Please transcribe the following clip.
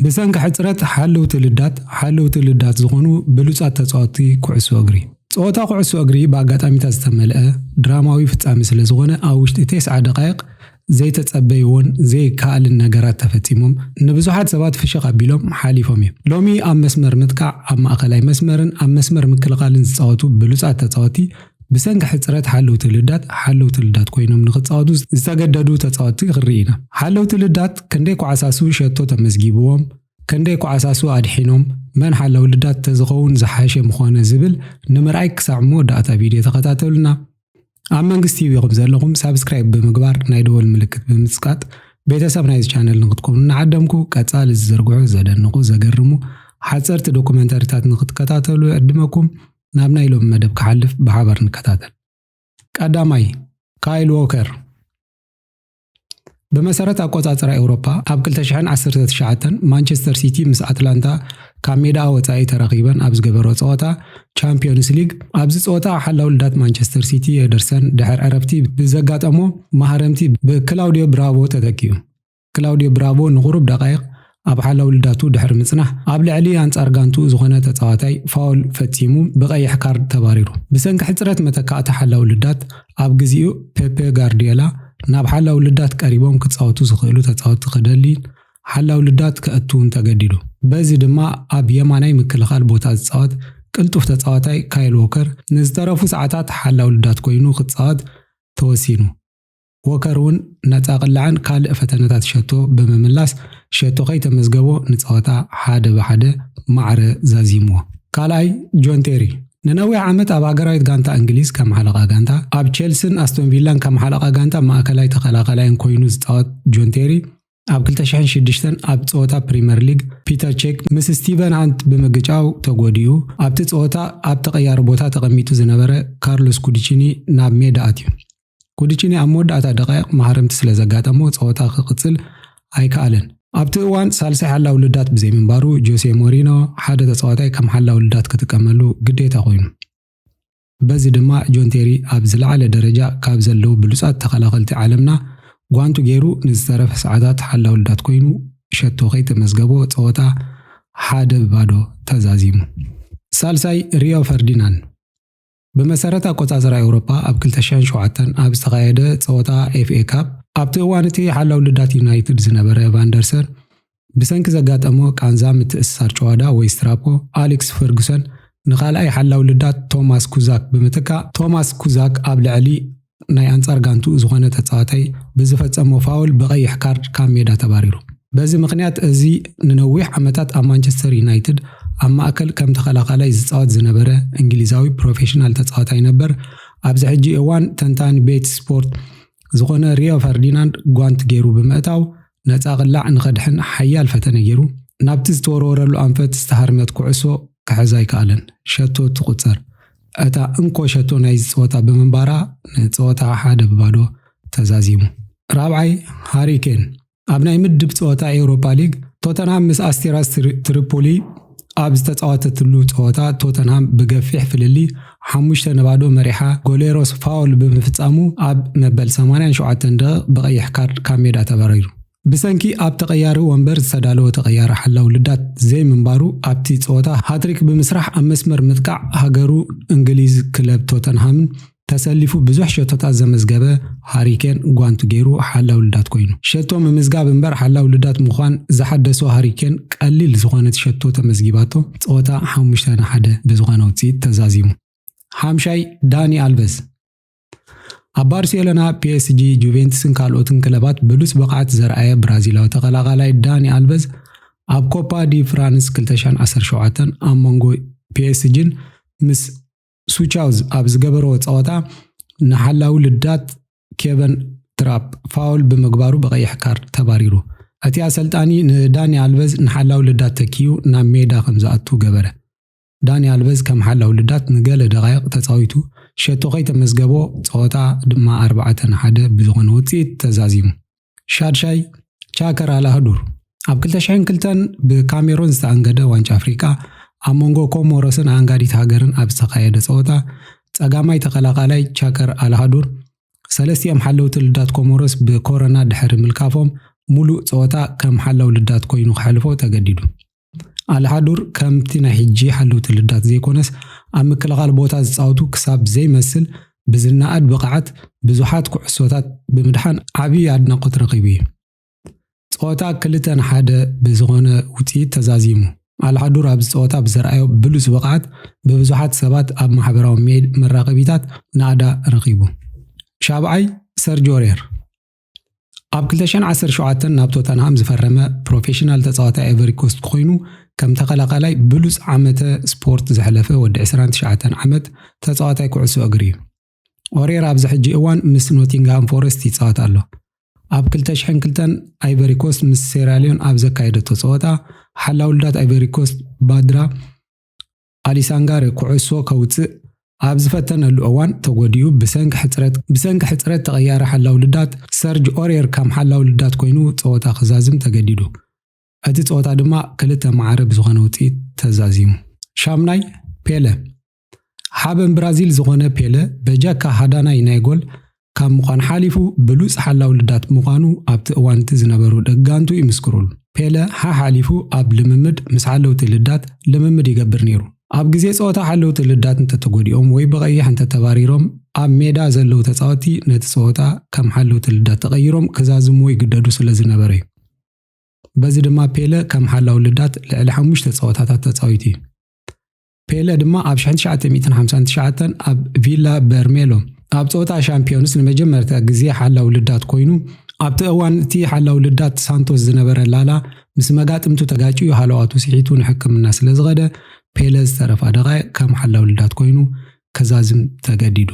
بسنك حصرت حلو تلدات ዝኾኑ ብሉጻት ተጻወቲ ኩዕሶ እግሪ ጸወታ ኩዕሶ እግሪ በአጋጣሚታት ዝተመልአ ድራማዊ ፍጻሜ ስለ ዝኾነ ኣብ ውሽጢ 9 ደቂቕ ዘይተጸበይዎን ዘይከኣልን ነገራት ተፈጺሞም ንብዙሓት ሰባት ፍሽኽ ኣቢሎም ሓሊፎም እዮም። ሎሚ ኣብ መስመር ምጥቃዕ ኣብ ማእከላይ መስመርን ኣብ መስመር ምክልኻልን ዝጻወቱ ብሉጻት ተጻወቲ بسنك حصرت حلو تلدات ኮይኖም ንኽጻወቱ ዝተገደዱ ተጻወቲ ክርኢና حلو تلدات ክንደይ ኳዓሳሱ ሸቶ ተመስጊብዎም ክንደይ ኳዓሳሱ ኣድሒኖም መን حلو تلدات ተዝኸውን ዝሓሸ ምኾነ ዝብል ንምርኣይ ክሳዕሞ ዳታ ቪድዮ ተኸታተሉና ኣብ መንግስቲ ቲቪ ዘለኹም ሳብስክራይብ ብምግባር ናይ ደወል ምልክት ብምስቃጥ ቤተሰብ ናይዚ ቻነል ንኽትኮኑ ንዓደምኩ ቀጻሊ ዝዝርግሑ ዘደንቑ ዘገርሙ ሓጸርቲ ዶኩመንታሪታት ንኽትከታተሉ ዕድመኩም نابنا إلو مدب كحلف بحبر نكتاتل قدامي كايل ووكر بمسارة أقوطاطر أوروبا أب كل تشحن 19 مانشستر سيتي مس أتلانتا كاميدا وتاي ترقيبا أبز جبرو صوتا تشامبيونز ليج أبز صوتا حلو لدات مانشستر سيتي يدرسن دحر عرفتي بزقات أمو مهارمتي بكلاوديو برافو تتكيو كلاوديو برافو نغرب دقائق أب حلو لداتو دحر مصنح أب لعلي أنصار غانتو زغنة تጻዋታይ فاول فتيمو بقيح كارد تباريرو بسنك حصرت متكات حلو لدات أب غزيو بيبي غارديولا ناب حلو لدات قريبوم كتصاوتو زخيلو تጻوت خدلي حلو لدات كأتون تجديدو بزي دما أب يماناي مكلخال بوتا تጻوت قلطف تጻዋታይ كايل ووكر نزترفو ساعات حلو لدات كوينو كتصاوت توسينو وكرون نتاقلعن كالق فتنታት ሸቶ በመምላስ ሸቶ ከይተመዝገቦ ንጻወታ ሓደ በሓደ ማዕረ ዛዚምዎ ካልኣይ ጆን ቴሪ ንነዊሕ ዓመት ኣብ ሃገራዊት ጋንታ እንግሊዝ ከም ሓለቓ ጋንታ ኣብ ቼልሲን ኣስቶን ቪላን ከም ሓለቓ ጋንታ ማእከላይ ተኸላኻላይን ኮይኑ ዝጻወት ጆን ቴሪ ኣብ 2006 ኣብ ጸወታ ፕሪሚየር ሊግ ፒተር ቼክ ምስ ስቲቨን ሃንት ብምግጫው ተጎዲኡ ኣብቲ ጸወታ ኣብ ተቐያሪ ቦታ ተቐሚጡ ዝነበረ ካርሎስ ኩዲቺኒ ናብ ሜዳ ኣትዩ ኩዲቺኒ ኣብ መወዳእታ ደቂቕ ማህረምቲ ስለ ዘጋጠሞ ጸወታ ክቕጽል ኣይከኣለን ኣብቲ እዋን ሳልሳይ ሓላው ልዳት ብዘይ ምንባሩ ጆሴ ሞሪኖ ሓደ ተጻዋታይ ከም ሓላው ልዳት ክትቀመሉ ግዴታ ኮይኑ በዚ ድማ ጆን ቴሪ ኣብ ዝለዓለ ደረጃ ካብ ዘለው ብሉጻት ተኸላኸልቲ ዓለምና ጓንቱ ገይሩ ንዝተረፈ ሰዓታት ሓላው ልዳት ኮይኑ ሸቶ ከይተመዝገቦ ጸወታ ሓደ ባዶ ተዛዚሙ ሳልሳይ ሪዮ ፈርዲናንድ بمسارة أقوطاطر أوروبا أب 2007 أب استقايد ጸወታ FA كاب أبت እዋንቲ ሓላው ልዳት ዩናይትድ ዝነበረ ቫንደርሰን ብሰንኪ ዘጋጠሞ ቃንዛ ምትእስሳር ጨዋዳ ወይ ስትራፖ ኣሌክስ ፈርጉሰን ንኻልኣይ ሓላው ልዳት ቶማስ ኩዛክ ብምትካ ቶማስ ኩዛክ ኣብ ልዕሊ ናይ አንጻር ጋንቱ ዝኾነ ተጻዋታይ ብዝፈጸሞ ፋውል በቀይሕ ካርድ ካብ ሜዳ ተባሪሩ በዚ ምክንያት እዚ ንነዊሕ ዓመታት ኣብ ማንቸስተር ዩናይትድ ኣብ ማእከል ከም ተኸላኻላይ ዝጻወት ዝነበረ እንግሊዛዊ ፕሮፌሽናል ተጻዋታይ ነበር ኣብዚ ሕጂ እዋን ተንታኒ ቤት ስፖርት ዝኾነ ሪዮ ፈርዲናንድ ጓንት ገይሩ ብምእታው ነፃ ቅላዕ ንኸድሕን ሓያል ፈተነ ገይሩ ናብቲ ዝተወረወረሉ ኣንፈት ዝተሃርመት ኩዕሶ ክሕዛ ኣይከኣለን ሸቶ ትቁፀር እታ እንኮ ሸቶ ናይ ጸወታ ብምንባራ ንጸወታ ሓደ ባዶ ተዛዚሙ ራብዓይ ሃሪኬን ኣብ ናይ ምድብ ጸወታ ኤውሮፓ ሊግ ቶተንሃም ምስ ኣስቴራስ ትሪፖሊ ኣብ ዝተጻወተትሉ ጸወታ ቶተንሃም ብገፊሕ ፍልሊ 5-ባዶ መሪሓ ጎሌሮስ ፋውል ብምፍጻሙ ኣብ መበል 87 ደቂቕ በቀይሕ ካርድ ካብ ሜዳ ተባሪሩ ብሰንኪ ኣብ ተቀያሪ ወንበር ዝተዳለወ ተቀያሪ ሓላው ልዳት ዘይ ምንባሩ ኣብቲ ጸወታ ሃትሪክ ብምስራሕ ኣብ መስመር ምጥቃዕ ሃገሩ እንግሊዝ ክለብ ቶተንሃም ተሰሊፉ ብዙሕ ሸቶታት ዘመዝገበ ሃሪኬን ጓንቱ ገይሩ ሓላው ልዳት ኮይኑ ሸቶ ምምዝጋብ እምበር ሓላው ልዳት ምዃን ዝሓደሶ ሃሪኬን ቀሊል ዝኾነት ሸቶ ተመዝጊባቶ ጸወታ 5-1 ብዝኾነ ውጽኢት ተዛዚሙ ሓምሻይ ዳኒ ኣልቨዝ ኣብ ባርሴሎና PSG ጁቬንቱስን ካልኦትን ክለባት ብሉጽ ብቕዓት ዘርአየ ብራዚላዊ ተኸላኻላይ ዳኒ ኣልቨዝ ኣብ ኮፓ ዲ ፍራንስ 2017 ኣብ መንጎ PSG ምስ ሱቻውዝ ኣብ ዝገበሮ ጸወታ ንሓላው ልዳት ኬቨን ትራፕ ፋውል ብምግባሩ በቀይሕ ካርድ ተባሪሩ እቲ ኣሰልጣኒ ንዳኒ ኣልቨዝ ንሓላው ልዳት ተኪዩ ናብ ሜዳ ከም ዝኣቱ ገበረ ዳኒ ኣልቨዝ ከም ሓላው ልዳት ንገለ ደቂቕ ተጻዊቱ ሸቶ ከይተመዝገቦ ጸወታ ድማ 4-1 ብዝኾነ ውጽኢት ተዛዚሙ ሻድሻይ ቻከር አላህዱር ኣብ 2002 ብካሜሮን ዝተኣንገደ ዋንጫ ኣፍሪካ ኣብ መንጎ ኮሞሮስን አንጋዲት ሃገርን ኣብ ዝተኻየደ ጸወታ ጸጋማይ ተኸላኻላይ ቻከር አላህዱር ሰለስቲኦም ሓለውቲ ልዳት ኮሞሮስ ብኮሮና ድሕሪ ምልካፎም ሙሉእ ፀወታ ከም ሓላው ልዳት ኮይኑ ክሕልፎ ተገዲዱ ኣልሓዱር ከምቲ ናይ ሕጂ ሓለውቲ ልዳት ዘይኮነስ ኣብ ምክልኻል ቦታ ዝፃወቱ ክሳብ ዘይመስል ብዝናኣድ ብቕዓት ብዙሓት ኩዕሶታት ብምድሓን ዓብዪ ኣድናቆት ረኺቡ እዩ ፀወታ 2-1 ብዝኾነ ውፅኢት ተዛዚሙ ኣልሓዱር ኣብዚ ፀወታ ብዘርኣዮ ብሉፅ ብቕዓት ብብዙሓት ሰባት ኣብ ማሕበራዊ መራኸቢታት ናኣዳ ረኺቡ ሻብዓይ ሰርጅ ኦሪየር ኣብ 2017 ናብ ቶተንሃም ዝፈረመ ፕሮፌሽናል ተፃዋታይ አይቨሪ ኮስት ኮይኑ ከም ተኸላኻላይ ብሉፅ ዓመተ ስፖርት ዘሕለፈ ወዲ 29 ዓመት ተፃዋታይ ኩዕሶ እግሪ እዩ ኦሪየር ኣብዚ ሕጂ እዋን ምስ ኖቲንግሃም ፎረስት ይፃወት ኣሎ ኣብ 2002 አይቨሪ ኮስት ምስ ሴራሊዮን ኣብ ዘካየደቶ ፀወታ ሓላው ልዳት አይቨሪ ኮስት ባድራ ኣሊሳንጋር ኩዕሶ ከውፅእ ኣብ ዝፈተነሉ እዋን ተጎዲኡ ብሰንኪ ሕፅረት ተቐያረ ሓላው ልዳት ሰርጅ ኦሪየር ከም ሓላው ልዳት ኮይኑ ፀወታ ክዛዝም ተገዲዱ እቲ ፀወታ ድማ 2 ማዕረ ብዝኾነ ውፅኢት ተዛዚሙ ሻምናይ ፔለ ሓበን ብራዚል ዝኾነ ፔለ በጃካ ሃዳናይ ናይ ጎል ካብ ምዃን ሓሊፉ ብሉፅ ሓላው ልዳት ምዃኑ ኣብቲ እዋን እቲ ዝነበሩ ደጋንቱ ይምስክሩሉ ፔለ ሓሊፉ ኣብ ልምምድ ምስ ሓለውቲ ልዳት ልምምድ ይገብር ነይሩ ኣብ ግዜ ፀወታ ሓለውቲ ልዳት እንተተጎዲኦም ወይ ብቐይሕ እንተተባሪሮም ኣብ ሜዳ ዘለው ተፃወቲ ነቲ ፀወታ ከም ሓለውቲ ልዳት ተቐይሮም ክዛዝሙ ይግደዱ ስለ ዝነበረ እዩ በዚ ድማ ፔለ ከም ሓላው ልዳት ልዕሊ 5 ፀወታታት ተፃዊቱ እዩ ፔለ ድማ ኣብ 1959 ኣብ ቪላ በርሜሎ ኣብ ፀወታ ሻምፒዮንስ ንመጀመርታ ግዜ ሓላው ልዳት ኮይኑ ኣብቲ እዋን እቲ ሓላው ልዳት ሳንቶስ ዝነበረ ላላ ምስ መጋጥምቱ ተጋጭዩ ሃለዋቱ ሲሒቱ ንሕክምና ስለ ዝኸደ ፔለ ዝተረፈ ኣደቓ ከም ሓላው ልዳት ኮይኑ ከዛዝም ተገዲዱ